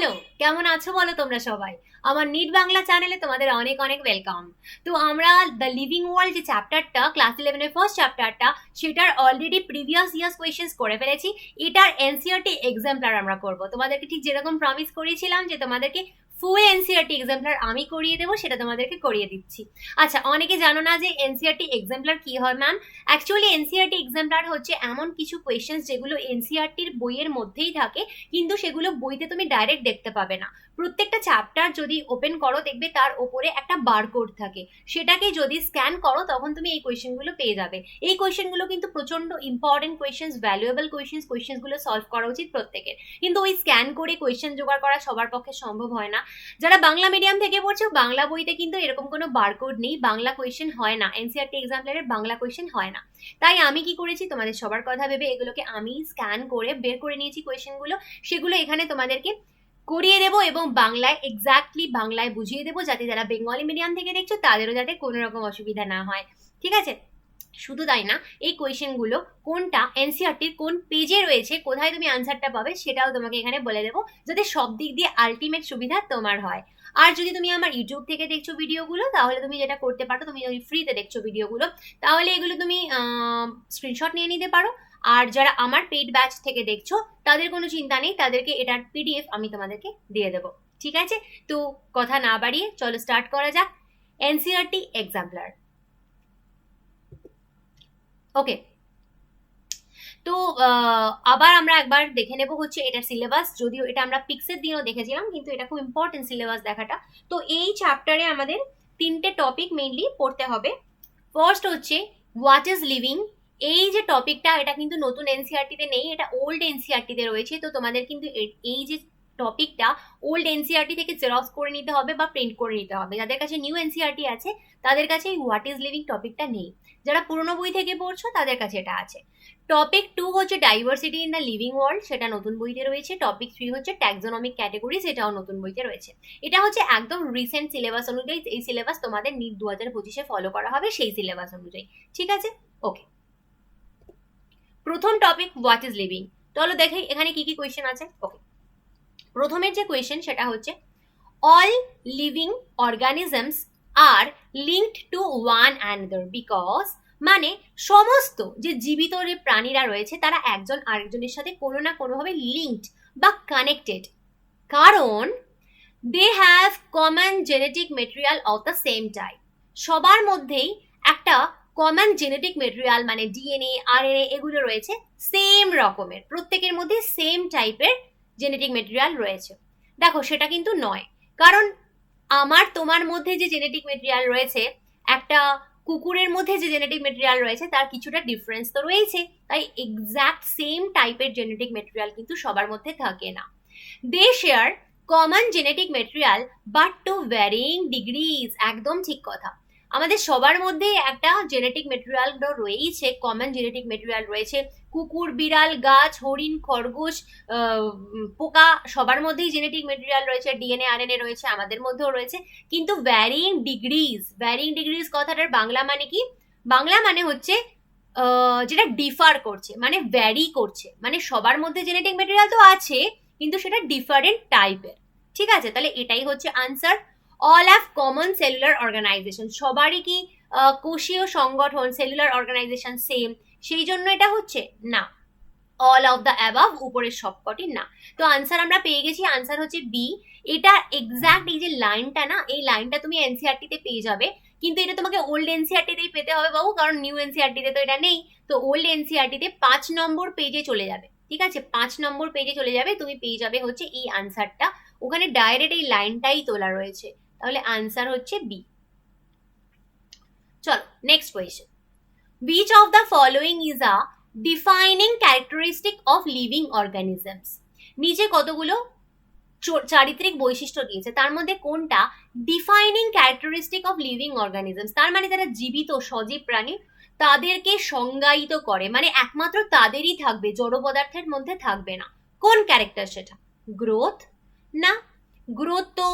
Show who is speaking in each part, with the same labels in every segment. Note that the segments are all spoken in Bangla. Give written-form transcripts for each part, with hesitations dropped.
Speaker 1: হ্যালো, কেমন আছো বলো তোমরা সবাই? আমার নিট বাংলা চ্যানেলে তোমাদের অনেক অনেক ওয়েলকাম। তো আমরা দ্য লিভিং ওয়ার্ল্ড যে চ্যাপ্টারটা ক্লাস 11 এর ফার্স্ট চ্যাপ্টারটা, সেটার অলরেডি প্রিভিয়াস ইয়ার্স কোয়েশ্চেন্স করে ফেলেছি। এটার এনসিইআরটি এক্সাম্পলার আমরা করব। তোমাদেরকে ঠিক যেরকম প্রমিস করেছিলাম যে তোমাদেরকে ফুল এনসিইআরটি এক্সাম্পলার আমি করিয়ে দেবো, সেটা তোমাদেরকে করিয়ে দিচ্ছি। আচ্ছা, অনেকে জানো না যে এনসিইআরটি এক্সাম্পলার কি হয় ম্যাম। অ্যাকচুয়ালি এনসিইআরটি এক্সাম্পলার হচ্ছে এমন কিছু কোয়েশ্চেন্স যেগুলো এনসিইআরটির বইয়ের মধ্যেই থাকে, কিন্তু সেগুলো বইতে তুমি ডাইরেক্ট দেখতে পাবে না। প্রত্যেকটা চ্যাপ্টার যদি ওপেন করো দেখবে তার ওপরে একটা বারকোড থাকে, সেটাকে যদি স্ক্যান করো তখন তুমি এই কোয়েশ্চেনগুলো পেয়ে যাবে। এই কোয়েশ্চেনগুলো কিন্তু প্রচন্ড ইম্পর্টেন্ট কোয়েশ্চেন্স, ভ্যালুয়েবল কোয়েশ্চেনগুলো সলভ করা উচিত প্রত্যেকের। কিন্তু ওই স্ক্যান করে কোয়েশ্চেন জোগাড় করা সবার পক্ষে সম্ভব হয় না। যারা বাংলা মিডিয়াম থেকে পড়ছো, বাংলা বইতে কিন্তু এরকম কোনো বারকোড নেই, বাংলা কোয়েশ্চেন হয় না, এনসিইআরটি এক্সাম্পলারের বাংলা কোয়েশ্চেন হয় না। তাই আমি কি করেছি, তোমাদের সবার কথা ভেবে এগুলোকে আমি স্ক্যান করে বের করে নিয়েছি কোয়েশ্চেনগুলো, সেগুলো এখানে তোমাদেরকে করিয়ে দেবো এবং বাংলায় এক্স্যাক্টলি বাংলায় বুঝিয়ে দেবো, যাতে যারা বেঙ্গলি মিডিয়াম থেকে দেখছো তাদেরও যাতে কোনো রকম অসুবিধা না হয়। ঠিক আছে? শুধু তাই না, এই কোয়েশ্চেনগুলো কোনটা এনসিইআরটির কোন পেজে রয়েছে, কোথায় তুমি আনসারটা পাবে সেটাও তোমাকে এখানে বলে দেবো, যাতে সব দিক দিয়ে আলটিমেট সুবিধা তোমার হয়। আর যদি তুমি আমার ইউটিউব থেকে দেখছো ভিডিওগুলো, তাহলে তুমি যেটা করতে পারো, তুমি যদি ফ্রিতে দেখছো ভিডিওগুলো, তাহলে এগুলো তুমি স্ক্রিনশট নিয়ে নিতে পারো। আর যারা আমার পেইড ব্যাচ থেকে দেখছো, তাদের কোনো চিন্তা নেই, তাদেরকে এটার পিডিএফ আমি তোমাদেরকে দিয়ে দেবো। ঠিক আছে? তো কথা না বাড়িয়ে চলো স্টার্ট করা যাক। এনসিইআরটি এক্সাম্পলার। ওকে, তো আবার আমরা একবার দেখে নেব হচ্ছে এটার সিলেবাস। যদিও এটা আমরা পিক্সের দিনও দেখেছিলাম, কিন্তু এটা খুব ইম্পর্টেন্ট সিলেবাস দেখাটা। তো এই চ্যাপ্টারে আমাদের তিনটে টপিক মেইনলি পড়তে হবে। ফার্স্ট হচ্ছে হোয়াট ইজ লিভিং। এই যে টপিকটা, এটা কিন্তু নতুন এনসিইআরটিতে নেই, এটা ওল্ড এনসিইআরটিতে রয়েছে। তো তোমাদের কিন্তু এই যে টপিকটা ওল্ড এনসিইআরটি থেকে জেরক্স করে নিতে হবে বা প্রিন্ট করে নিতে হবে। যাদের কাছে নিউ এনসিইআরটি আছে তাদের কাছে এই হোয়াট ইজ লিভিং টপিকটা নেই। যারা পুরনো বই থেকে পড়ছো তাদের কাছে এটা আছে। টপিক 2 হচ্ছে diversity in the living world, সেটা নতুন বইতে রয়েছে। টপিক 3 হচ্ছে ট্যাক্সোনমিক ক্যাটাগরি, সেটাও নতুন বইতে রয়েছে। এটা হচ্ছে একদম রিসেন্ট সিলেবাস অনুযায়ী, এই সিলেবাস তোমাদের নিট 2025-এ ফলো করা হবে সেই সিলেবাস অনুযায়ী। ঠিক আছে? ওকে, প্রথম টপিক হোয়াট ইজ লিভিং। চলো দেখি এখানে কি কি কোয়েশ্চেন আছে। ওকে, প্রথমের যে কোয়েশ্চেন সেটা হচ্ছে all living organisms are linked to one another because, মানে সমস্ত যে জীবিত যে প্রাণীরা রয়েছে তারা একজন আরেকজনের সাথে কোনো না কোনোভাবে লিঙ্কড বা কানেক্টেড, কারণ they have common genetic material of the same type. সবার মধ্যেই একটা কমন জেনেটিক মেটেরিয়াল মানে ডিএনএ, আরএনএ এগুলো রয়েছে সেম রকমের, প্রত্যেকের মধ্যে সেম টাইপের জেনেটিক মেটেরিয়াল রয়েছে। দেখো সেটা কিন্তু নয়, কারণ আমার তোমার মধ্যে যে জেনেটিক মেটেরিয়াল রয়েছে, একটা কুকুরের মধ্যে যে জেনেটিক মেটেরিয়াল রয়েছে তার কিছুটা ডিফারেন্স তো রয়েছে। তাই এক্স্যাক্ট সেম টাইপের জেনেটিক মেটেরিয়াল কিন্তু সবার মধ্যে থাকে না। They share common genetic material but to varying degrees. একদম ঠিক কথা, আমাদের সবার মধ্যে একটা জেনেটিক মেটেরিয়াল রয়েছে, কমন জেনেটিক মেটেরিয়াল রয়েছে। কুকুর, বিড়াল, গাছ, হরিণ, খরগোশ, পোকা সবার মধ্যেই জেনেটিক মেটেরিয়াল রয়েছে, ডিএনএ আরএনএ রয়েছে, আমাদের মধ্যেও রয়েছে। কিন্তু ভ্যারিং ডিগ্রিজ কথাটার বাংলা মানে কি? বাংলা মানে হচ্ছে যেটা ডিফার করছে, মানে ভ্যারি করছে, মানে সবার মধ্যে জেনেটিক মেটেরিয়াল তো আছে কিন্তু সেটা ডিফারেন্ট টাইপের। ঠিক আছে? তাহলে এটাই হচ্ছে answer. All have common cellular organisation, সবারই কি কোষীয় সংগঠন, সেলুলার অর্গানাইজেশন সেম, সেই জন্য এটা হচ্ছে না। অল অফ দ্য অ্যাবাভ, উপরের সবকটি না। তো আনসার আমরা পেয়ে গেছি, আনসার হচ্ছে বি। এটা এক্স্যাক্ট এই যে লাইনটা না, এই লাইনটা তুমি এনসিইআরটিতে পেয়ে যাবে, কিন্তু এটা তোমাকে ওল্ড এনসিইআরটিতেই পেতে হবে বাবু, কারণ নিউ এনসিইআরটিতে তো এটা নেই। তো ওল্ড এনসিইআরটিতে 5 নম্বর পেজে চলে যাবে। ঠিক আছে? 5 নম্বর পেজে চলে যাবে, তুমি পেয়ে যাবে হচ্ছে এই আনসারটা, ওখানে ডাইরেক্ট এই লাইনটাই তোলা রয়েছে। তাহলে আনসার হচ্ছে বি। চলো next question. Which of the following is a defining characteristic of living organisms? নিচে কতগুলো চারিত্রিক বৈশিষ্ট্য দিয়েছে, তার মধ্যে কোনটা defining characteristic of living organisms, তার মানে যারা জীবিত সজীব প্রাণী তাদেরকে সংজ্ঞায়িত করে, মানে একমাত্র তাদেরই থাকবে, জড় পদার্থের মধ্যে থাকবে না। কোন ক্যারেক্টার সেটা? গ্রোথ? না, গ্রোথ তো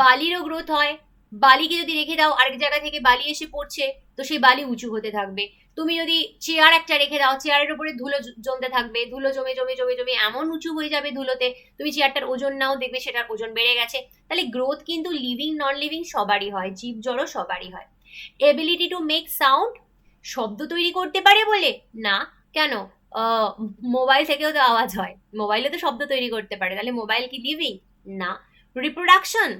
Speaker 1: বালিরও গ্রোথ হয়, বালিকে যদি রেখে দাও আরেক জায়গা থেকে বালি এসে পড়ছে, তো সেই বালি উঁচু হতে থাকবে। তুমি যদি চেয়ার একটা রেখে দাও, চেয়ারের উপরে ধুলো জমতে থাকবে, ধুলো জমে জমে জমে জমে এমন উঁচু হয়ে যাবে ধুলোতে, তুমি চেয়ারটার ওজন নাও, দেখবে সেটার ওজন বেড়ে গেছে। তাহলে গ্রোথ কিন্তু লিভিং নন লিভিং সবারই হয়, জীব জড় সবারই হয়। এবিলিটি টু মেক সাউন্ড, শব্দ তৈরি করতে পারে বলে না। কেন? মোবাইল থেকেও তো আওয়াজ হয়, মোবাইলে তো শব্দ তৈরি করতে পারে, তাহলে মোবাইল কি লিভিং? না। রিপ্রোডাকশন,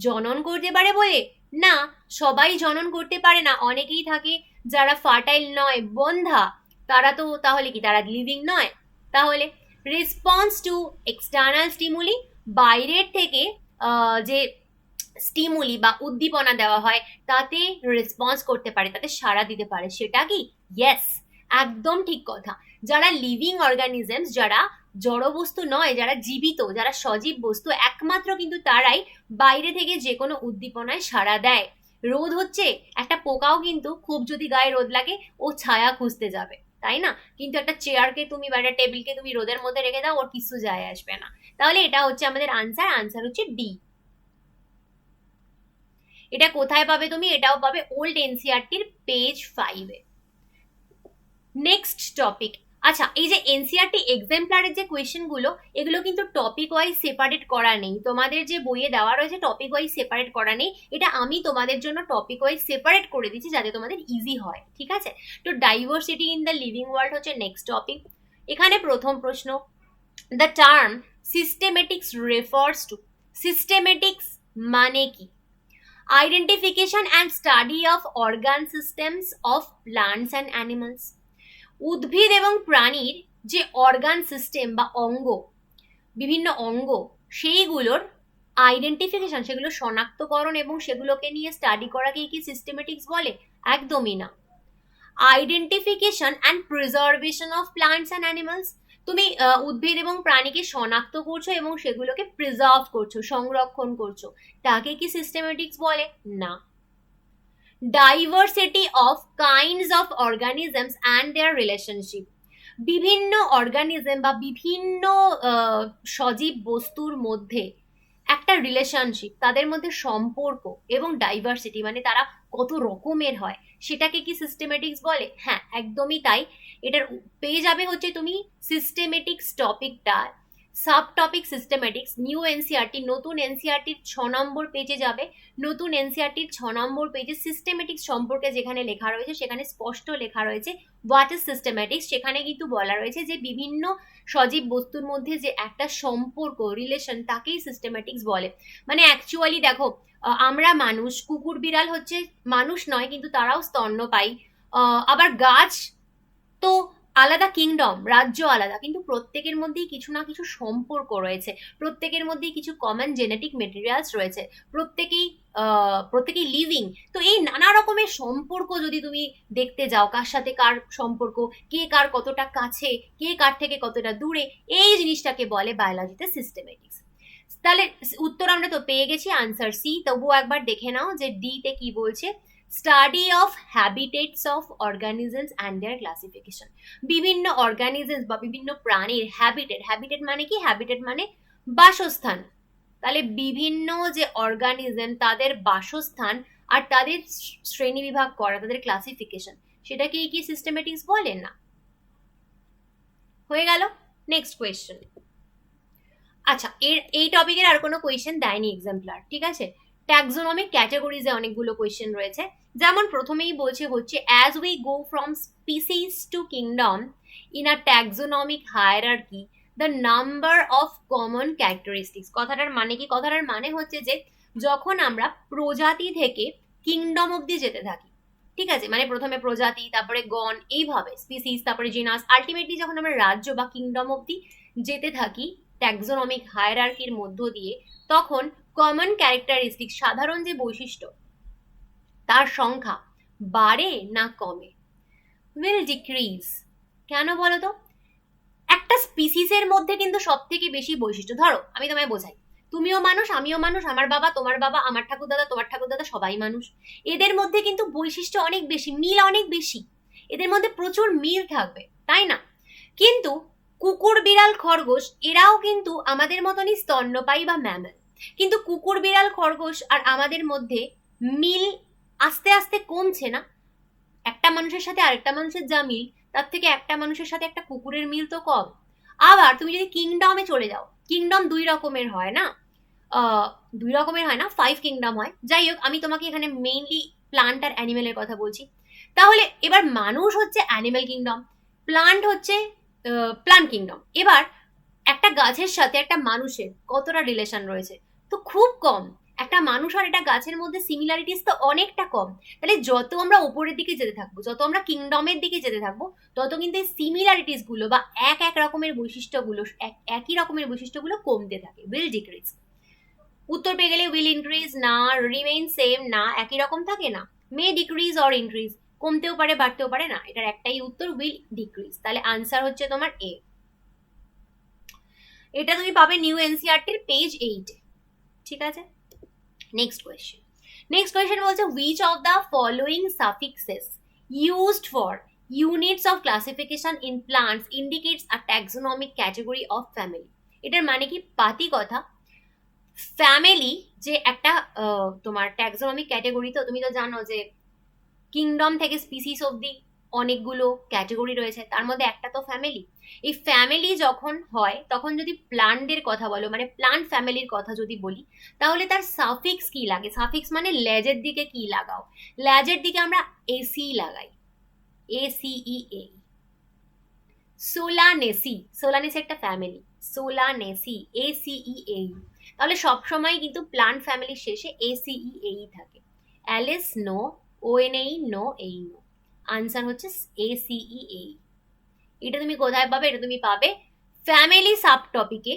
Speaker 1: জনন করতে পারে বলে না, সবাই জনন করতে পারে না, অনেকেই থাকে যারা ফার্টাইল নয়, বন্ধা, তারা তো তাহলে কি তারা লিভিং নয়? তাহলে রেসপন্স টু এক্সটার্নাল স্টিমুলি, বাইরের থেকে যে স্টিমুলি বা উদ্দীপনা দেওয়া হয় তাতে রেসপন্স করতে পারে, তাতে সাড়া দিতে পারে, সেটা কি? ইয়েস, একদম ঠিক কথা। যারা লিভিং অর্গানিজমস, যারা জড়বস্তু নয়, যারা জীবিত, যারা সজীব বস্তু, একমাত্র কিন্তু তারাই বাইরে থেকে যে কোনো উদ্দীপনায় সাড়া দেয়। রোদ হচ্ছে, একটা পোকাও কিন্তু খুব যদি গায়ে রোদ লাগে ও ছায়া খুঁজতে যাবে, তাই না? কিন্তু একটা চেয়ারকে তুমি বা একটা টেবিলকে তুমি রোদের মধ্যে রেখে দাও, ওর কিছু যায় আসবে না। তাহলে এটা হচ্ছে আমাদের আনসার, আনসার হচ্ছে ডি। এটা কোথায় পাবে তুমি? এটাও পাবে ওল্ড এনসিআরটির পেজ 5-এ। Next topic. আচ্ছা, এই যে এনসিআরটি এক্সাম্পলারের যে কোয়েশ্চেন গুলো, এগুলো কিন্তু টপিক ওয়াইজ সেপারেট করা নেই, তোমাদের যে বইয়ে দেওয়া রয়েছে টপিক ওয়াইজ সেপারেট করা নেই, এটা আমি তোমাদের জন্য টপিক ওয়াইজ সেপারেট করে দিচ্ছি যাতে তোমাদের ইজি হয়, ঠিক আছে? তো diversity in the living world হচ্ছে নেক্সট টপিক। এখানে প্রথম প্রশ্ন, the term systematics refers to, systematics মানে কি? Identification and study of organ systems of plants and animals, উদ্ভিদ এবং প্রাণীর যে অর্গান সিস্টেম বা অঙ্গ, বিভিন্ন অঙ্গ, সেইগুলোর আইডেন্টিফিকেশন, সেগুলো শনাক্তকরণ এবং সেগুলোকে নিয়ে স্টাডি করাকে কি সিস্টেমেটিক্স বলে? একদমই না। Identification and preservation of plants and animals, তুমি উদ্ভিদ এবং প্রাণীকে শনাক্ত করছো এবং সেগুলোকে প্রিজার্ভ করছো, সংরক্ষণ করছো, তাকে কি সিস্টেমেটিক্স বলে? না। Diversity of kinds of organisms and there relationship, বিভিন্ন অর্গানিজম বা বিভিন্ন সজীব বস্তুর মধ্যে একটা রিলেশনশিপ, তাদের মধ্যে সম্পর্ক এবং ডাইভার্সিটি মানে তারা কত রকমের হয়, সেটাকে কি সিস্টেমেটিক্স বলে? হ্যাঁ, একদমই তাই। এটার পেয়ে যাবে হচ্ছে তুমি সিস্টেমেটিক্স টপিকটা, sub topic systematics, new NCERT, নতুন এনসিআরটির 6 নম্বর পেজে যাবে। নতুন এনসিআরটির 6 নম্বর পেজে সিস্টেমেটিক্স সম্পর্কে যেখানে লেখা রয়েছে, সেখানে স্পষ্ট লেখা রয়েছে হোয়াট ইজ সিস্টেমেটিক্স। সেখানে কিন্তু বলা রয়েছে যে বিভিন্ন সজীব বস্তুর মধ্যে যে একটা সম্পর্ক, রিলেশন, তাকেই সিস্টেমেটিক্স বলে। মানে অ্যাকচুয়ালি দেখো, আমরা মানুষ, কুকুর বিড়াল হচ্ছে মানুষ নয় কিন্তু তারাও স্তন্যপায়ী, আবার গাছ তো আলাদা কিংডম, রাজ্য আলাদা, কিন্তু প্রত্যেকের মধ্যেই কিছু না কিছু সম্পর্ক রয়েছে, প্রত্যেকের মধ্যেই কিছু কমন জেনেটিক মেটেরিয়ালস রয়েছে, প্রত্যেকেই লিভিং। তো এই নানা রকমের সম্পর্ক যদি তুমি দেখতে যাও, কার সাথে কার সম্পর্ক, কে কার কতটা কাছে, কে কার থেকে কতটা দূরে, এই জিনিসটাকে বলে বায়োলজিতে সিস্টেমেটিক্স। তাহলে উত্তর আমরা তো পেয়ে গেছি, আনসার সি। তবুও একবার দেখে নাও যে ডি তে কি বলছে। Study of habitats of organisms and their classification, বিভিন্ন অর্গানিজমস বা বিভিন্ন প্রাণীর হ্যাবিটেট, হ্যাবিটেট মানে কি? হ্যাবিটেট মানে বাসস্থান। তাহলে বিভিন্ন যে অর্গানিজম, তাদের বাসস্থান আর তাদের শ্রেণীবিভাগ করা, তাদের ক্লাসিফিকেশন, সেটাকে কি সিস্টেমেটিক্স বলে? না। হয়ে গেল। Next question. আচ্ছা, এই টপিকের আর কোনো কোয়েশ্চেন দেয়নি এক্সাম্পলার, ঠিক আছে? ট্যাক্সোনমিক ক্যাটাগরিজে অনেকগুলো কোয়েশ্চেন রয়েছে। যেমন প্রথমেই বলছে হচ্ছে as we go from species to kingdom in a taxonomic hierarchy the number of common characteristics. কথাটার মানে কি? কথাটার মানে হচ্ছে যে যখন আমরা প্রজাতি থেকে কিংডম অব্দি যেতে থাকি, ঠিক আছে, মানে প্রথমে প্রজাতি, তারপরে গণ, এইভাবে স্পিসিস, তারপরে জিনাস, আলটিমেটলি যখন আমরা রাজ্য বা কিংডম অব্দি যেতে থাকি ট্যাক্সোনমিক হায়ারার্কির মধ্য দিয়ে, তখন কমন ক্যারেক্টারিস্টিক, সাধারণ যে বৈশিষ্ট্য, তার সংখ্যা বাড়ে না কমে? Will decrease. কেন বলো তো? একটা স্পিসিসের মধ্যে কিন্তু সব থেকে বেশি বৈশিষ্ট্য, ধরো আমি তোমায় বোঝাই, তুমিও মানুষ, আমিও মানুষ, আমার বাবা, তোমার বাবা, আমার ঠাকুরদাদা, তোমার ঠাকুরদাদা, সবাই মানুষ। এদের মধ্যে কিন্তু বৈশিষ্ট্য অনেক বেশি, মিল অনেক বেশি, এদের মধ্যে প্রচুর মিল থাকবে, তাই না? কিন্তু কুকুর, বিড়াল, খরগোশ এরাও কিন্তু আমাদের মতনই স্তন্যপায়ী বা ম্যামল, কিন্তু কুকুর, বিড়াল, খরগোশ আর আমাদের মধ্যে মিল আস্তে আস্তে কমছে না? একটা মানুষের সাথে আরেকটা মানুষের যা মিল, তার থেকে একটা মানুষের সাথে একটা কুকুরের মিল তো কম। আবার তুমি যদি কিংডমে চলে যাও, কিংডম দুই রকমের হয় না, 5 কিংডম হয়। যাই হোক, আমি তোমাকে এখানে মেইনলি প্লান্ট আর অ্যানিমেলের কথা বলছি। তাহলে এবার মানুষ হচ্ছে অ্যানিমেল কিংডম, প্লান্ট হচ্ছে প্লান্ট কিংডম। এবার একটা গাছের সাথে একটা মানুষের কতটা রিলেশন রয়েছে? তো খুব কম। একটা মানুষ আর একটা গাছের মধ্যে সিমিলারিটিস তো অনেকটা কম। তাহলে যত আমরা ওপরের দিকে যেতে থাকবো, যত আমরা কিংডমের দিকে যেতে থাকবো, তত কিন্তু এই সিমিলারিটিস গুলো বা এক রকমের বৈশিষ্ট্যগুলো, একই রকমের বৈশিষ্ট্যগুলো কমতে থাকে, উইল ডিক্রিজ। উত্তর পেয়ে গেলে উইল ইনক্রিজ না, রিমেইন সেম না, একই রকম থাকে না, মে ডিক্রিজ অর ইনক্রিজ, কমতেও পারে বাড়তেও পারে না, এটার একটাই উত্তর, উইল ডিক্রিজ। তাহলে আনসার হচ্ছে তোমার এ। এটা তুমি পাবে নিউ এনসিআরটির পেজ 8। ঠিক আছে, নেক্সট কোয়েশ্চেন বলছে which of the following suffixes used for units of classification in plants indicates a taxonomic category of family? এটার মানে কি? পাতি কথা, ফ্যামিলি যে একটা তোমার ট্যাক্সোনমিক ক্যাটাগরি, তো তুমি তো জানো যে কিংডম থেকে স্পিসিস অবধি অনেকগুলো ক্যাটাগরি রয়েছে, তার মধ্যে একটা তো ফ্যামিলি। এই ফ্যামিলি যখন হয় তখন যদি প্লান্টের কথা বলো, মানে প্লান্ট ফ্যামিলির কথা যদি বলি, তাহলে তার সাফিক্স কি লাগে? সাফিক্স মানে লেজের দিকে কি লাগাও? লেজের দিকে আমরা এসি লাগাই, ACEA। সোলানেসি, সোলানেসি একটা ফ্যামিলি, সোলানেসি, ACEA। তাহলে সবসময় কিন্তু প্লান্ট ফ্যামিলির শেষে ACEA থাকে। অ্যালিস নো, ONA নো, এই নো। আনসার হচ্ছে ACEA। এটা তুমি কোথায় পাবে? এটা তুমি পাবে ফ্যামিলি সাব টপিকে,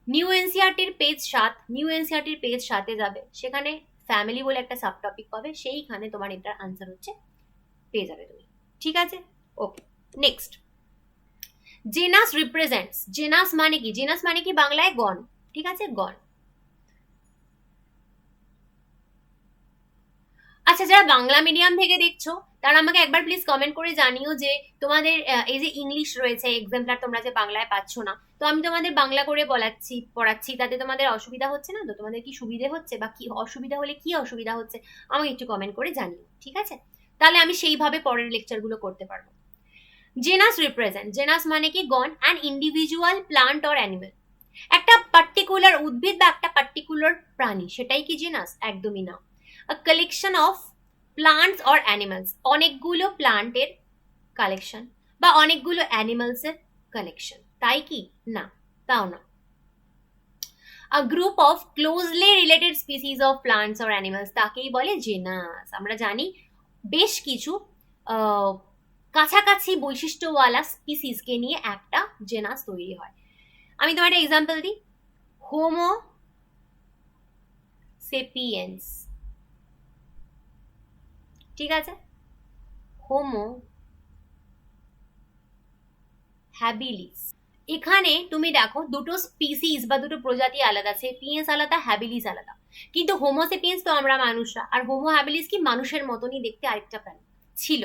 Speaker 1: নিউ এনসিআরটির পেজ 7। নিউ এনসিআরটির পেজ 7-এ যাবে, সেখানে ফ্যামিলি বলে একটা সাব টপিক পাবে, সেইখানে তোমার এটার আনসার হচ্ছে পেয়ে যাবে তুমি। ঠিক আছে, okay. Next, genus represents. Genus মানে কি? জেনাস মানে কি বাংলায় গণ। ঠিক আছে, গণ। আচ্ছা, যারা বাংলা মিডিয়াম থেকে দেখছো তারা আমাকে একবার প্লিজ কমেন্ট করে জানিও যে তোমাদের এই যে ইংলিশ রয়েছে এক্সাম্পলার, তোমরা যে বাংলায় পাচ্ছ না, তো আমি তোমাদের বাংলা করে পড়াচ্ছি, তাতে তোমাদের অসুবিধা হচ্ছে না তো? তোমাদের কি সুবিধে হচ্ছে, বা কি অসুবিধা হলে কি অসুবিধা হচ্ছে আমাকে একটু কমেন্ট করে জানিও। ঠিক আছে, তাহলে আমি সেইভাবে পরের লেকচারগুলো করতে পারবো। জেনাস রিপ্রেজেন্ট, জেনাস মানে কি গণ, an individual plant or animal, একটা পার্টিকুলার উদ্ভিদ বা একটা পার্টিকুলার প্রাণী, সেটাই কি জেনাস? একদমই না। A collection of plants or animals, অনেকগুলো প্লান্টের কালেকশন বা অনেকগুলো অ্যানিমালস এর কালেকশন, তাই কি? না, তাও না। A group of closely related species of plants or animals, তাকেই বলে জেনাস। আমরা জানি বেশ কিছু কাছাকাছি বৈশিষ্ট্যওয়ালা স্পিসিসকে নিয়ে একটা জেনাস তৈরি হয়। আমি তোমার একটা এক্সাম্পল দিই, হোমো সেপিয়েন্স। ঠিক আছে, হোমো হ্যাবিলিস। এখানে তুমি দেখো দুটো স্পিসিস বা দুটো প্রজাতি আলাদা, সেপিয়েন্স আলাদা, হ্যাবিলিস আলাদা। কিন্তু হোমো সেপিয়েন্স তো আমরা মানুষরা, আর হোমো হ্যাবিলিস কি মানুষের মতনই দেখতে আরেকটা প্রাণী ছিল,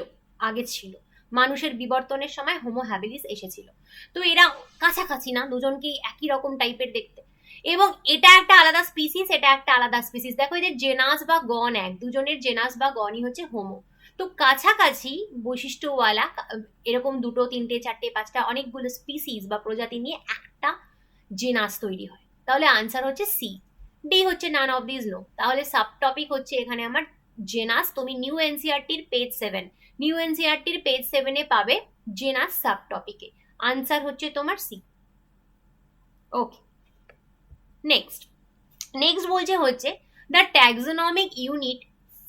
Speaker 1: আগে ছিল। মানুষের বিবর্তনের সময় হোমো হ্যাবিলিস এসেছিল। তো এরা কাছাকাছি না, দুজনকেই একই রকম টাইপের দেখতে, এবং এটা একটা আলাদা স্পিসিস, এটা একটা আলাদা স্পিসিস। দেখো এদের জেনাস বা গণ এক, দুজনের জেনাস বা গণই হচ্ছে হোমো। তো কাছাকাছি বৈশিষ্ট্যওয়ালা এরকম দুটো, তিনটে, চারটে, পাঁচটা অনেকগুলো স্পিসিস বা প্রজাতি নিয়ে একটা জেনাস তৈরি হয়। তাহলে আনসার হচ্ছে সি। ডি হচ্ছে নান অফ দিস নো। তাহলে সাব টপিক হচ্ছে এখানে আমার জেনাস। তুমি নিউ এনসিআরটির পেজ 7, নিউ এনসিআরটির পেজ 7-এ পাবে জেনাস সাব টপিকে। আনসার হচ্ছে তোমার সি। ওকে, নেক্সট বলছে হচ্ছে the taxonomic unit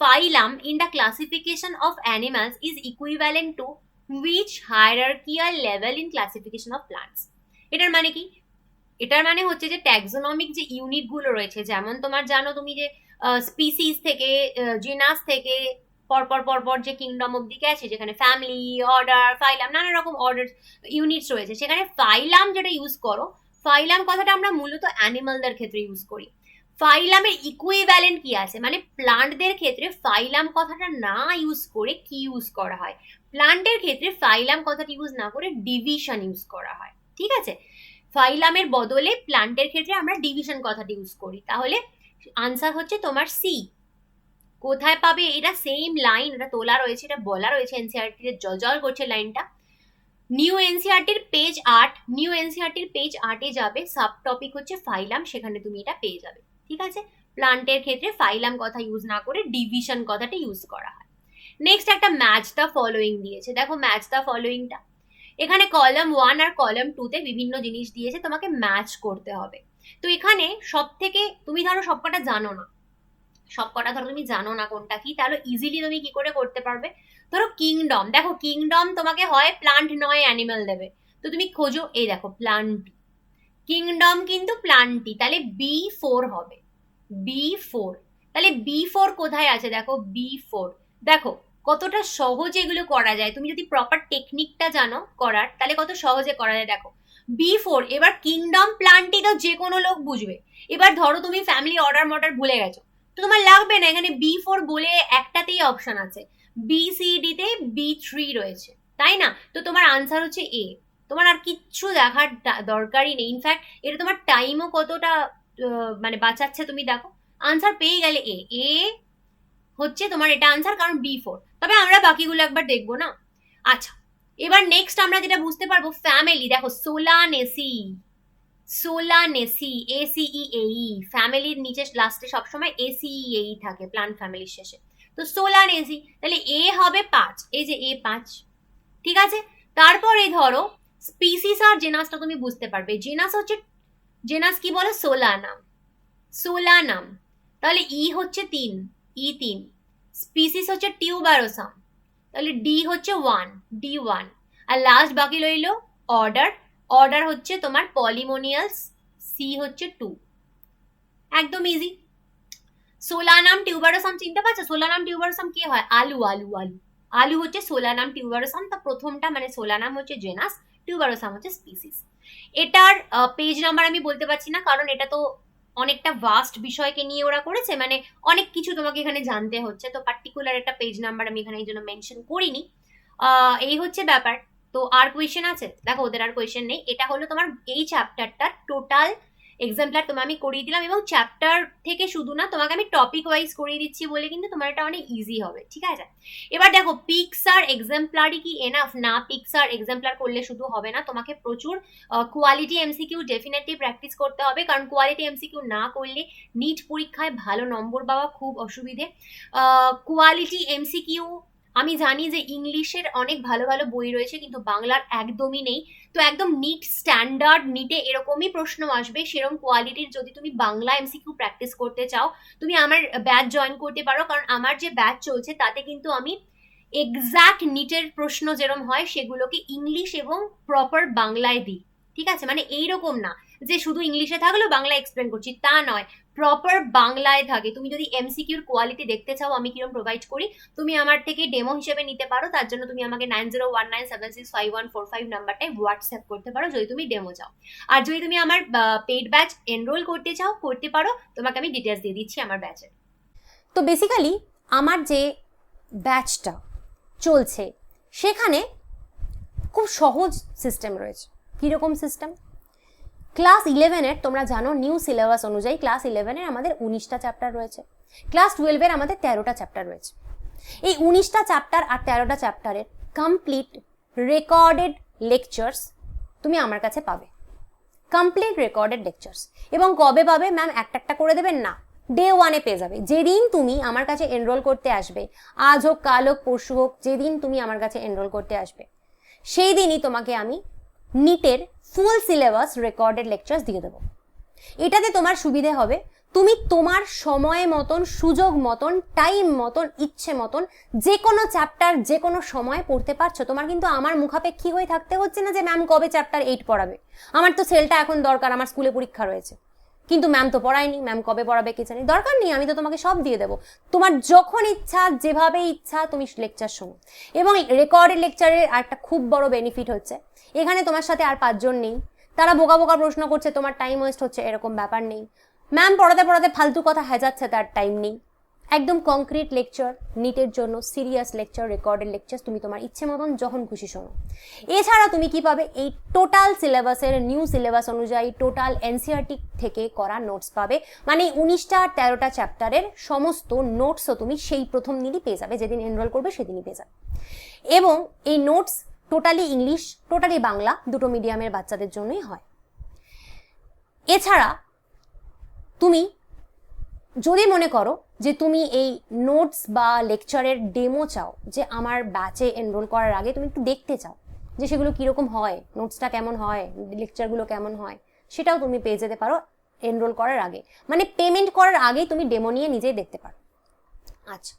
Speaker 1: phylum in the classification of animals is equivalent to which hierarchical level in classification of plants? এটার মানে কি? এটার মানে হচ্ছে যে ট্যাক্সোনমিক যে ইউনিট গুলো রয়েছে, যেমন তোমার জানো তুমি যে স্পিসিস থেকে, জিনাস থেকে পরপর যে কিংডম অব্দি আছে, যেখানে ফ্যামিলি, অর্ডার, ফাইলাম, নানা রকম অর্ডার ইউনিটস রয়েছে, সেখানে ফাইলাম যেটা ইউজ করো, ফাইলাম কথাটা আমরা মূলত অ্যানিমালদের ক্ষেত্রে ইউজ করি। ফাইলামের ইকুইভ্যালেন্ট কি আছে, মানে প্লান্টদের ক্ষেত্রে ফাইলাম কথাটা না ইউজ করে কি ইউজ করা হয়? প্লান্টের ক্ষেত্রে ফাইলাম কথাটা ইউজ না করে ডিভিশন ইউজ করা হয়। ঠিক আছে, ফাইলামের বদলে প্লান্টের ক্ষেত্রে আমরা ডিভিশন কথাটা ইউজ করি। তাহলে আনসার হচ্ছে তোমার সি। কোথায় পাবে? এটা সেম লাইন, এটা তোলা রয়েছে, এটা বলা রয়েছে এনসিইআরটি তে, জল করছে লাইনটা। নিউ এনসিইআরটির পেজ 8, নিউ এনসিইআরটির পেজ 8 যাবে, সাব টপিক হচ্ছে ফাইলাম, সেখানে তুমি এটা পেয়ে যাবে। ঠিক আছে, প্লান্টের ক্ষেত্রে ফাইলাম কথা ইউজ না করে ডিভিশন কথাটা ইউজ করা হয়। নেক্সট একটা ম্যাচ দ্য ফলোইং দিয়েছে, দেখো ম্যাচ দ্য ফলোইংটা, এখানে কলাম 1 আর কলাম 2 তে বিভিন্ন জিনিস দিয়েছে, তোমাকে ম্যাচ করতে হবে। তো এখানে সব থেকে, তুমি ধরো সবকটা জানো না, সবকটা ধরো তুমি জানো না কোনটা কি, তাহলে ইজিলি তুমি কি করে করতে পারবে? ধরো কিংডম, দেখো কিংডম তোমাকে হয় প্লান্ট নয় অ্যানিমাল দেবে, তো তুমি খোঁজো, এই দেখো প্লান্ট, কিংডম কিন্তু প্লান্টই, তাহলে B4 হবে, B4। তাহলে B4 কোথায় আছে? দেখো B4, দেখো কতটা সহজে এগুলো করা যায়, তুমি যদি প্রপার টেকনিকটা জানো করার, তাহলে কত সহজে করা যায়। দেখো B4, এবার কিংডম প্লান্টই তো যে কোনো লোক বুঝবে। এবার ধরো তুমি ফ্যামিলি অর্ডার মর্ডার ভুলে গেছো, তো তোমার লাগবে না, এখানে B4 বলে একটাতেই অপশন আছে, BCD তে B3 রয়েছে, তাই না? তো তোমার আনসার হচ্ছে এ, তোমার আর কিচ্ছু দেখার দরকারই নেই। ইনফ্যাক্ট এটা তোমার টাইমও কতটা মানে বাঁচাচ্ছে, তুমি দেখো আনসার পেয়ে গেলে এ, এ হচ্ছে তোমার এটা আনসার, কারণ B4। তবে আমরা বাকিগুলো একবার দেখবো না। আচ্ছা, এবার নেক্সট আমরা যেটা বুঝতে পারবো, ফ্যামিলি, দেখো সোলানেসি, সোলানেসি, ACEAE, ফ্যামিলির নিচে লাস্টে সবসময় ACEAE থাকে প্লান্ট ফ্যামিলির শেষে, তো সোলানেসি, তাহলে এ হবে 5, এই যে A5। ঠিক আছে, তারপরে ধরো স্পিসিস আর জেনাসটা তুমি বুঝতে পারবে, জেনাস হচ্ছে, জেনাস কি বলে? সোলানাম, সোলানাম, তাহলে ই হচ্ছে 3, E3, স্পিসিস হচ্ছে টিউবারোসাম, তাহলে ডি হচ্ছে 1, D1, আর লাস্ট বাকি রইলো অর্ডার, অর্ডার হচ্ছে তোমার পলিমোনিয়ালস, সি হচ্ছে 2, একদম ইজি। সোলানাম টিউবারোসাম চিনতে পারছো? সোলানাম টিউবারোসাম কি হয়? আলু, আলু, আলু, আলু হচ্ছে সোলানাম টিউবারোসাম, তা প্রথমটা মানে সোলানাম হচ্ছে জেনাস, টিউবারোসাম হচ্ছে স্পিসিস। এটার পেজ নাম্বার আমি বলতে পারছি না, কারণ এটা তো অনেকটা ভাস্ট বিষয়কে নিয়ে ওরা করেছে, মানে অনেক কিছু তোমাকে এখানে জানতে হচ্ছে, তো পার্টিকুলার একটা পেজ নাম্বার আমি এখানে এই জন্য মেনশন করিনি। এই হচ্ছে ব্যাপার। তো আর কোয়েশ্চেন আছে? দেখো ওদের আর কোয়েশ্চেন নেই, এটা হলো তোমার এই চ্যাপ্টারটা টোটাল এক্সাম্পলার তোমার আমি করিয়ে দিলাম, এবং চ্যাপ্টার থেকে শুধু না, তোমাকে আমি টপিক ওয়াইজ করিয়ে দিচ্ছি বলে কিন্তু তোমার এটা অনেক ইজি হবে। ঠিক আছে, এবার দেখো পিকসার এক্সাম্পলারই কি এনাফ? না, পিকসার এক্সাম্পলার করলে শুধু হবে না, তোমাকে প্রচুর কোয়ালিটি এমসিকিউ ডেফিনেটলি প্র্যাকটিস করতে হবে, কারণ কোয়ালিটি এমসিকিউ না করলে নিট পরীক্ষায় ভালো নম্বর পাওয়া খুব অসুবিধে। কোয়ালিটি এমসিকিউ, আমি জানি যে ইংলিশের অনেক ভালো ভালো বই রয়েছে, কিন্তু বাংলার একদমই নেই, তো একদম নিট স্ট্যান্ডার্ড নিটে এরকমই প্রশ্ন আসবে, সেরকম কোয়ালিটির যদি তুমি বাংলা এমসিকিউ প্র্যাকটিস করতে চাও, তুমি আমার ব্যাচ জয়েন করতে পারো, কারণ আমার যে ব্যাচ চলছে তাতে কিন্তু আমি এক্সাক্ট নিটের প্রশ্ন যেরকম হয় সেগুলোকে ইংলিশ এবং প্রপার বাংলায় দিই। ঠিক আছে, মানে এইরকম না যে শুধু ইংলিশে থাকলো বাংলা এক্সপ্লেন করছি, তা নয়, প্রপার বাংলায় থাকে। তুমি যদি এমসিকিউর কোয়ালিটি দেখতে চাও আমি কিরকম প্রোভাইড করি, তুমি আমার থেকে ডেমো হিসেবে নিতে পারো, তার জন্য তুমি আমাকে 9019765145 নাম্বারটায় হোয়াটসঅ্যাপ করতে পারো যদি তুমি ডেমো চাও। আর যদি তুমি আমার পেড ব্যাচ এনরোল করতে চাও করতে পারো, তোমাকে আমি ডিটেলস দিয়ে দিচ্ছি আমার ব্যাচের। তো বেসিক্যালি আমার যে ব্যাচটা চলছে সেখানে খুব সহজ সিস্টেম রয়েছে। কীরকম সিস্টেম? ক্লাস 11-এর তোমরা জানো নিউ সিলেবাস অনুযায়ী ক্লাস 11-এর আমাদের 19টা চ্যাপ্টার রয়েছে, ক্লাস 12-এর আমাদের 13টা চ্যাপ্টার রয়েছে। এই 19টা চ্যাপ্টার আর 13টা চ্যাপ্টারের কমপ্লিট রেকর্ডেড লেকচার্স তুমি আমার কাছে পাবে, কমপ্লিট রেকর্ডেড লেকচার্স। এবং কবে পাবে? ম্যাম একটা একটা করে দেবেন না, ডে 1-এ পেয়ে যাবে। যেদিন তুমি আমার কাছে এনরোল করতে আসবে, আজ হোক কাল হোক পরশু হোক, যেদিন তুমি আমার কাছে এনরোল করতে আসবে সেই দিনই তোমাকে আমি নিটের ফুল সিলেবাস রেকর্ডেড লেকচার্স দিয়ে দেবো। এটাতে তোমার সুবিধে হবে, তুমি তোমার সময় মতন, সুযোগ মতন, টাইম মতন, ইচ্ছে মতন যে কোনো চ্যাপ্টার যে কোনো সময় পড়তে পারছো। তোমার কিন্তু আমার মুখাপেক্ষী হয়ে থাকতে হচ্ছে না যে ম্যাম কবে চ্যাপ্টার 8 পড়াবে, আমার তো সেলটা এখন দরকার, আমার স্কুলে পরীক্ষা রয়েছে, কিন্তু ম্যাম তো পড়ায়নি, ম্যাম কবে পড়াবে কে জানি, দরকার নেই, আমি তো তোমাকে সব দিয়ে দেবো। তোমার যখন ইচ্ছা যেভাবে ইচ্ছা তুমি লেকচার শোনো। এবং রেকর্ডেড লেকচারের একটা খুব বড় বেনিফিট হচ্ছে, এখানে তোমার সাথে আর 5 জন নেই, তারা বোকা বোকা প্রশ্ন করছে, তোমার টাইম ওয়েস্ট হচ্ছে, এরকম ব্যাপার নেই। ম্যাম পড়াতে পড়াতে ফালতু কথা হেজাচ্ছে, তার টাইম নেই। একদম কংক্রিট লেকচার, নিটের জন্য সিরিয়াস লেকচার, রেকর্ডেড লেকচার, তুমি তোমার ইচ্ছে মতন যখন খুশি শোনো। এছাড়া তুমি কি পাবে, এই টোটাল সিলেবাসের নিউ সিলেবাস অনুযায়ী টোটাল এনসিইআরটি থেকে করা নোটস পাবে, মানে 19টা আর 13টা চ্যাপ্টারের সমস্ত নোটসও তুমি সেই প্রথম দিনই পেয়ে যাবে, যেদিন এনরোল করবে সেদিনই পেয়ে যাবে। এবং এই notes totally English, totally Bangla, দুটো মিডিয়ামের বাচ্চাদের জন্যই হয়। এছাড়া তুমি যদি মনে করো যে তুমি এই নোটস বা লেকচারের ডেমো চাও, যে আমার ব্যাচে এনরোল করার আগে তুমি একটু দেখতে চাও যে সেগুলো কীরকম হয়, নোটসটা কেমন হয়, লেকচারগুলো কেমন হয়, সেটাও তুমি পেয়ে যেতে পারো এনরোল করার আগে, মানে পেমেন্ট করার আগেই তুমি ডেমো নিয়ে নিজেই দেখতে পারো। আচ্ছা,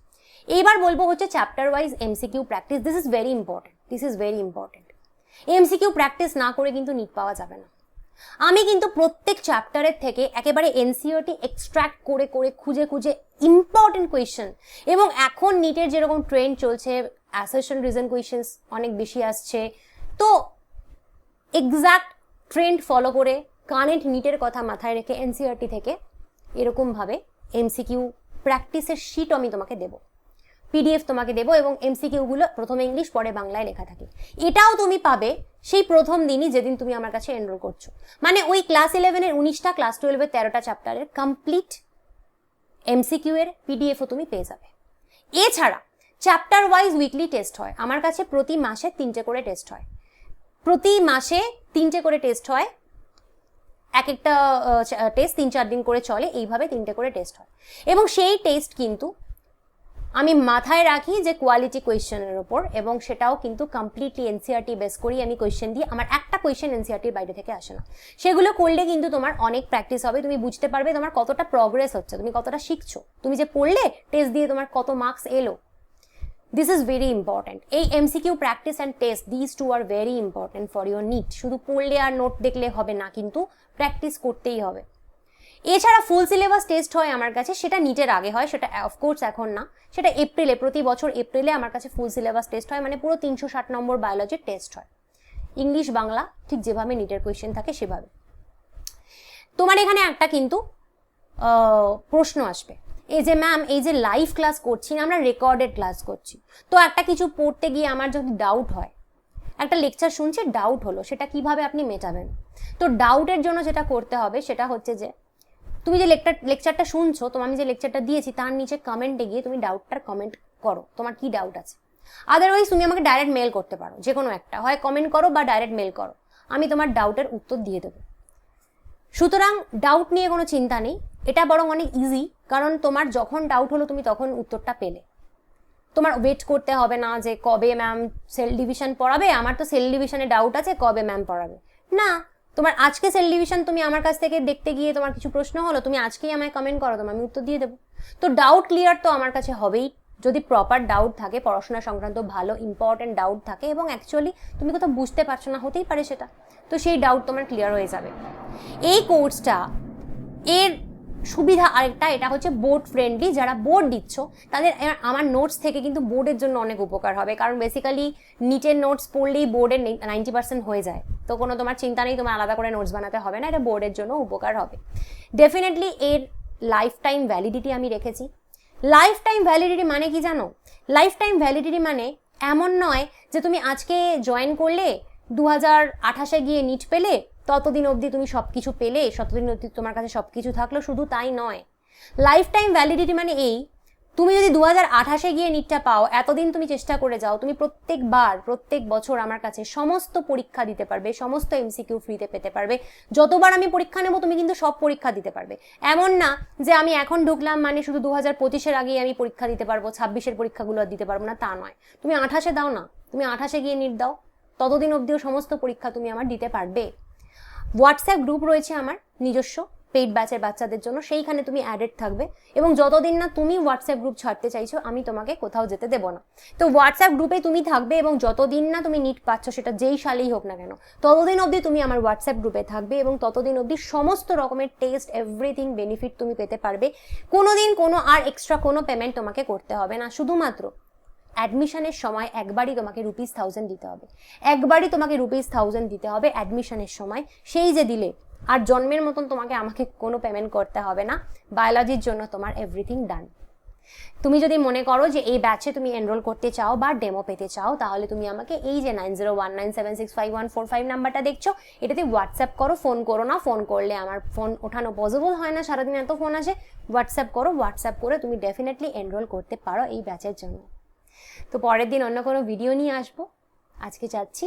Speaker 1: এইবার বলবো হচ্ছে chapter wise MCQ practice. This is very important, this is very important. MCQ practice না করে কিন্তু নিট পাওয়া যাবে না। আমি কিন্তু প্রত্যেক চ্যাপ্টারের থেকে একেবারে এনসিইআরটি এক্সট্র্যাক্ট করে করে খুঁজে খুঁজে ইম্পর্টেন্ট কোয়েশ্চেন, এবং এখন নিটের যেরকম ট্রেন্ড চলছে, অ্যাসারশন রিজন কোয়েশ্চেন্স অনেক বেশি আসছে, তো এক্স্যাক্ট ট্রেন্ড ফলো করে কারেন্ট নিটের কথা মাথায় রেখে এনসিইআরটি থেকে এরকমভাবে এমসিকিউ প্র্যাকটিসের শিট আমি তোমাকে দেবো, পিডিএফ তোমাকে দেবো, এবং এমসিকিউগুলো প্রথমে ইংলিশ পরে বাংলায় লেখা থাকে। এটাও তুমি পাবে সেই প্রথম দিনই যেদিন তুমি আমার কাছে এনরোল করছো, মানে ওই ক্লাস 11-এর 19টা, ক্লাস 12-এর 13টা চ্যাপ্টারের কমপ্লিট এমসিকিউ এর পিডিএফও তুমি পেয়ে যাবে। এছাড়া চ্যাপ্টার ওয়াইজ উইকলি টেস্ট হয় আমার কাছে, প্রতি মাসে 3টে করে টেস্ট হয়, প্রতি মাসে 3টে করে টেস্ট হয়, এক একটা টেস্ট 3-4 দিন করে চলে, এইভাবে 3টে করে টেস্ট হয়। এবং সেই টেস্ট কিন্তু আমি মাথায় রাখি যে কোয়ালিটি কোয়েশ্চেনের ওপর, এবং সেটাও কিন্তু কমপ্লিটলি এনসিইআরটি বেস করেই আমি কোয়েশ্চেন দিই, আমার একটা কোয়েশ্চেন এনসিইআরটির বাইরে থেকে আসে না। সেগুলো করলে কিন্তু তোমার অনেক প্র্যাকটিস হবে, তুমি বুঝতে পারবে তোমার কতটা প্রগ্রেস হচ্ছে, তুমি কতটা শিখছো, তুমি যে পড়লে টেস্ট দিয়ে তোমার কত মার্কস এলো। This is very important. এই MCQ practice and test, this two are very important for your NEET. শুধু পড়লে আর নোট দেখলে হবে না, কিন্তু প্র্যাকটিস করতেই হবে। এছাড়া ফুল সিলেবাস টেস্ট হয় আমার কাছে, সেটা নিটের আগে হয়, সেটা অফকোর্স এখন না, সেটা এপ্রিলে, প্রতি বছর এপ্রিলে আমার কাছে ফুল সিলেবাস টেস্ট হয়, মানে পুরো 360 নম্বর বায়োলজির টেস্ট হয়, ইংলিশ বাংলা ঠিক যেভাবে নিটের কোয়েশ্চেন থাকে সেভাবে। তোমার এখানে একটা কিন্তু প্রশ্ন আসবে, এই যে ম্যাম এই যে লাইভ ক্লাস করছি না, আমরা রেকর্ডেড ক্লাস করছি, তো একটা কিছু পড়তে গিয়ে আমার যদি ডাউট হয়, একটা লেকচার শুনছি ডাউট হলো, সেটা কিভাবে আপনি মেটাবেন? তো ডাউটের জন্য যেটা করতে হবে সেটা হচ্ছে যে তুমি যে লেকচারটা শুনছো, তোমার আমি যে লেকচারটা দিয়েছি তার নিচে কমেন্টে গিয়ে তুমি ডাউটটার কমেন্ট করো, তোমার কি ডাউট আছে। আদারওয়াইজ তুমি আমাকে ডাইরেক্ট মেল করতে পারো, যে কোনো একটা, হয় কমেন্ট করো বা ডাইরেক্ট মেল করো, আমি তোমার ডাউটের উত্তর দিয়ে দেবো। সুতরাং ডাউট নিয়ে কোনো চিন্তা নেই, এটা বরং অনেক ইজি, কারণ তোমার যখন ডাউট হলো তুমি তখন উত্তরটা পেলে, তোমার ওয়েট করতে হবে না যে কবে ম্যাম সেল ডিভিশন পড়াবে, আমার তো সেল ডিভিশনে ডাউট আছে, কবে ম্যাম পড়াবে। না, তোমার আজকে সেল ডিভিশন তুমি আমার কাছ থেকে দেখতে গিয়ে তোমার কিছু প্রশ্ন হলো, তুমি আজকেই আমায় কমেন্ট করো, তোমার আমি উত্তর দিয়ে দেবো। তো ডাউট ক্লিয়ার তো আমার কাছে হবেই, যদি প্রপার ডাউট থাকে, পড়াশোনা সংক্রান্ত ভালো ইম্পর্টেন্ট ডাউট থাকে, এবং অ্যাকচুয়ালি তুমি কোথাও বুঝতে পারছো না, হতেই পারে সেটা, তো সেই ডাউট তোমার ক্লিয়ার হয়ে যাবে। এই কোর্সটা এর সুবিধা আরেকটা, এটা হচ্ছে বোর্ড ফ্রেন্ডলি, যারা বোর্ড দিচ্ছ তাদের আমার নোটস থেকে কিন্তু বোর্ডের জন্য অনেক উপকার হবে, কারণ বেসিক্যালি নিটের নোটস পড়লেই বোর্ডের 90% হয়ে যায়, তো কোনো তোমার চিন্তা নেই, তোমার আলাদা করে নোটস বানাতে হবে না, এটা বোর্ডের জন্য উপকার হবে। ডেফিনেটলি এর লাইফ টাইম ভ্যালিডিটি আমি রেখেছি। লাইফ টাইম ভ্যালিডিটি মানে কি জানো? লাইফ টাইম ভ্যালিডিটি মানে এমন নয় যে তুমি আজকে জয়েন করলে 2028-এ গিয়ে নিট পেলে, ততদিন অবধি তুমি সব কিছু পেলে, ততদিন অবধি তোমার কাছে সব কিছু থাকলো, শুধু তাই নয়। লাইফ টাইম ভ্যালিডিটি মানে এই, তুমি যদি 2028-এ গিয়ে নিটটা পাও, এতদিন তুমি চেষ্টা করে যাও, তুমি প্রত্যেক বছর আমার কাছে সমস্ত পরীক্ষা দিতে পারবে, সমস্ত এমসিকিউ ফ্রিতে পেতে পারবে। যতবার আমি পরীক্ষা নেব তুমি কিন্তু সব পরীক্ষা দিতে পারবে। এমন না যে আমি এখন ঢুকলাম মানে শুধু 2025-এর আগেই আমি পরীক্ষা দিতে পারবো, 26-এর পরীক্ষাগুলো আর দিতে পারবো না, তা নয়। তুমি 28-এ দাও না, তুমি 28-এ গিয়ে নিট দাও, ততদিন অবধিও সমস্ত পরীক্ষা তুমি আমার দিতে পারবে। হোয়াটসঅ্যাপ গ্রুপ রয়েছে আমার নিজস্ব পেইড ব্যাচের বাচ্চাদের জন্য, সেইখানে তুমি অ্যাডেড থাকবে, এবং যতদিন না তুমি হোয়াটসঅ্যাপ গ্রুপ ছাড়তে চাইছো আমি তোমাকে কোথাও যেতে দেবো না। তো হোয়াটসঅ্যাপ গ্রুপে তুমি থাকবে, এবং যতদিন না তুমি নিট পাচ্ছ, সেটা যেই সালেই হোক না কেন, ততদিন অবধি তুমি আমার হোয়াটসঅ্যাপ গ্রুপে থাকবে, এবং ততদিন অবধি সমস্ত রকমের টেস্ট এভরিথিং বেনিফিট তুমি পেতে পারবে। কোনোদিন কোনো আর এক্সট্রা কোনো পেমেন্ট তোমাকে করতে হবে না, শুধুমাত্র অ্যাডমিশনের সময় একবারই তোমাকে ₹1000 দিতে হবে, একবারই তোমাকে ₹1000 দিতে হবে অ্যাডমিশনের সময়, সেই যে দিলে আর জন্মের মতন তোমাকে আমাকে কোনো পেমেন্ট করতে হবে না, বায়োলজির জন্য তোমার এভরিথিং ডান। তুমি যদি মনে করো যে এই ব্যাচে তুমি এনরোল করতে চাও বা ডেমো পেতে চাও, তাহলে তুমি আমাকে এই যে 9019765145 নাম্বারটা দেখছো, এটাতে হোয়াটসঅ্যাপ করো, ফোন করো না। ফোন করলে আমার ফোন ওঠানো পসিবল হয় না, সারাদিন এত ফোন আসে। হোয়াটসঅ্যাপ করো, হোয়াটসঅ্যাপ করে তুমি ডেফিনেটলি এনরোল করতে পারো এই ব্যাচের জন্য। তো পরের দিন অন্য কোনো ভিডিও নিয়ে আসবো। আজকে যাচ্ছি,